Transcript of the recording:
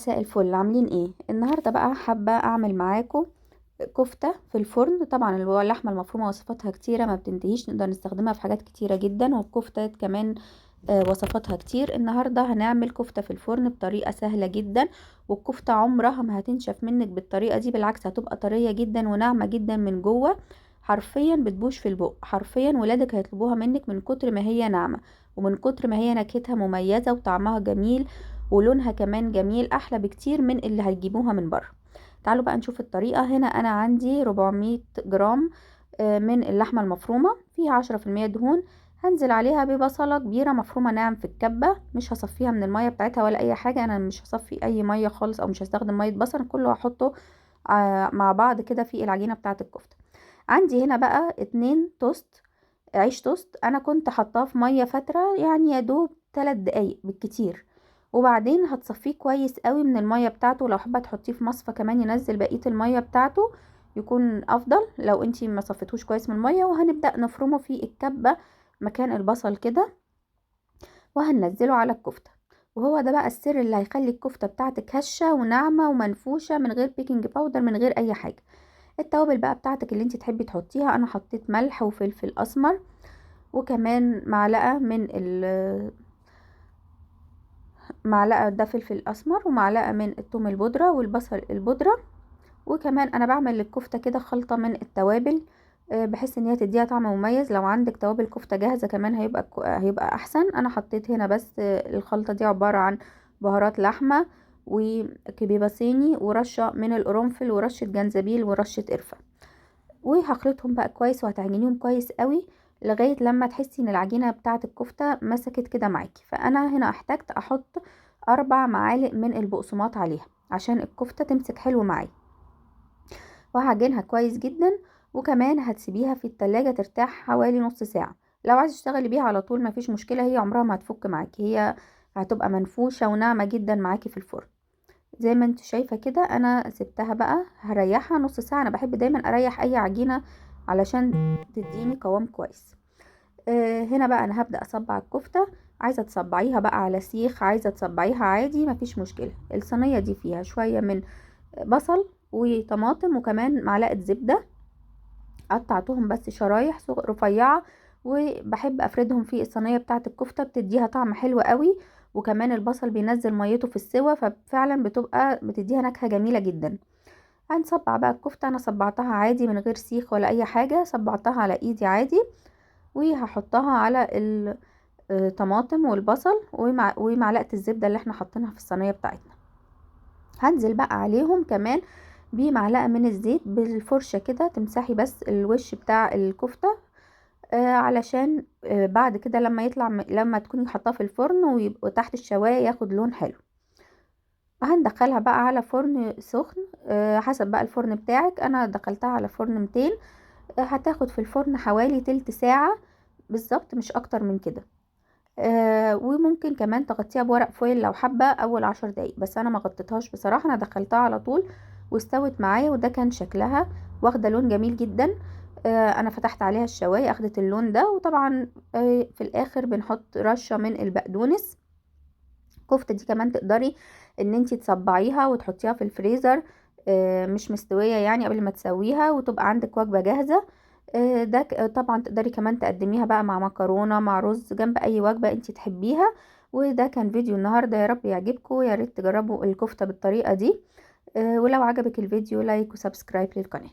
مساء الفل، عاملين ايه؟ النهارده بقى حابه اعمل معاكم كفته في الفرن. طبعا اللحمه المفرومه وصفاتها كتيره ما بتنتهيش، نقدر نستخدمها في حاجات كتيره جدا، والكفته كمان وصفاتها كتير. النهارده هنعمل كفته في الفرن بطريقه سهله جدا، والكفته عمرها ما هتنشف منك بالطريقه دي، بالعكس هتبقى طريه جدا وناعمه جدا من جوه، حرفيا بتبوش في البق. حرفيا ولادك هيطلبوها منك من كتر ما هي ناعمه، ومن كتر ما هي نكهتها مميزه وطعمها جميل، ولونها كمان جميل، احلى بكتير من اللي هتجيبوها من بره. تعالوا بقى نشوف الطريقة. هنا انا عندي 400 جرام من اللحمة المفرومة، فيها 10% دهون. هنزل عليها ببصلة كبيرة مفرومة ناعم في الكبة، مش هصفيها من المية بتاعتها ولا اي حاجة، انا مش هصفي اي مية خالص او مش هستخدم مية بصل، كله هحطه مع بعض كده في العجينة بتاعة الكفتة. عندي هنا بقى 2 توست، عيش توست، انا كنت حطاه في ميه فتره، يعني يا دوب 3 دقايق بالكتير، وبعدين هتصفيه كويس قوي من الميه بتاعته. لو حابه تحطيه في مصفى كمان ينزل بقيه الميه بتاعته يكون افضل، لو انتي ما صفيتوش كويس من الميه. وهنبدا نفرمه في الكبه مكان البصل كده، وهننزله على الكفته. وهو ده بقى السر اللي هيخلي الكفته بتاعتك هشه وناعمه ومنفوشه من غير بيكنج باودر، من غير اي حاجه. التوابل بقى بتاعتك اللي انت تحبي تحطيها، انا حطيت ملح وفلفل اسمر، وكمان معلقة ده فلفل اسمر، ومعلقة من الثوم البودرة والبصل البودرة. وكمان انا بعمل للكفتة كده خلطة من التوابل، بحيث ان هي تديها طعم مميز. لو عندك توابل كفتة جاهزة كمان هيبقى احسن. انا حطيت هنا بس الخلطة دي عبارة عن بهارات لحمة وكبيبة صيني ورشة من القرنفل ورشة جنزبيل ورشة قرفة، وهخلطهم بقى كويس وهتعجنيهم كويس قوي لغاية لما تحسي ان العجينة بتاعة الكفتة مسكت كده معاكي. فانا هنا احتاجت احط 4 معالق من البقسماط عليها عشان الكفتة تمسك حلو معايا، وهعجنها كويس جدا. وكمان هتسيبيها في التلاجة ترتاح حوالي نص ساعة. لو عايزة تشتغلي بيها على طول مفيش مشكلة، هي عمرها ما هتفك معاكي، هي هتبقى منفوشة وناعمة جدا معاكي في الفرن. زي ما انت شايفة كده انا سبتها بقى هريحها نص ساعة. انا بحب دايما اريح اي عجينة علشان تديني قوام كويس. هنا بقى انا هبدأ اصبع الكفتة. عايزة تصبعيها بقى على سيخ، عايزة تصبعيها عادي مفيش مشكلة. الصينية دي فيها شوية من بصل وطماطم وكمان معلقة زبدة، قطعتهم بس شرايح رفيعة، وبحب افردهم في الصينية بتاعة الكفتة، بتديها طعم حلو قوي. وكمان البصل بينزل ميته في السوا، ففعلا بتديها نكهة جميلة جدا. هنصبع بقى الكفتة. انا صبعتها عادي من غير سيخ ولا اي حاجة، صبعتها على ايدي عادي، وهحطها على الطماطم والبصل ومعلقة الزبدة اللي احنا حاطينها في الصينية بتاعتنا. هنزل بقى عليهم كمان بمعلقة من الزيت بالفرشة كده، تمسحي بس الوش بتاع الكفتة، علشان بعد كده لما تكوني حطاه في الفرن ويبقى تحت الشواية ياخد لون حلو. هندخلها بقى على فرن سخن، حسب بقى الفرن بتاعك. انا دخلتها على فرن 200، هتاخد في الفرن حوالي تلت ساعة بالظبط، مش اكتر من كده. وممكن كمان تغطيها بورق فويل لو حابة اول 10 دقايق، بس انا ما غطيتهاش بصراحة، انا دخلتها على طول واستوت معايا، وده كان شكلها واخدة لون جميل جدا. انا فتحت عليها الشواية اخدت اللون ده. وطبعا في الاخر بنحط رشة من البقدونس. الكفتة دي كمان تقدري ان انتي تصبعيها وتحطيها في الفريزر مش مستوية يعني، قبل ما تسويها وتبقى عندك وجبة جاهزة. ده طبعا تقدري كمان تقدميها بقى مع مكرونة مع رز جنب اي وجبة انتي تحبيها. وده كان فيديو النهاردة، يا رب يعجبكم، يا ريت تجربوا الكفتة بالطريقة دي. ولو عجبك الفيديو لايك وسبسكرايب للقناة.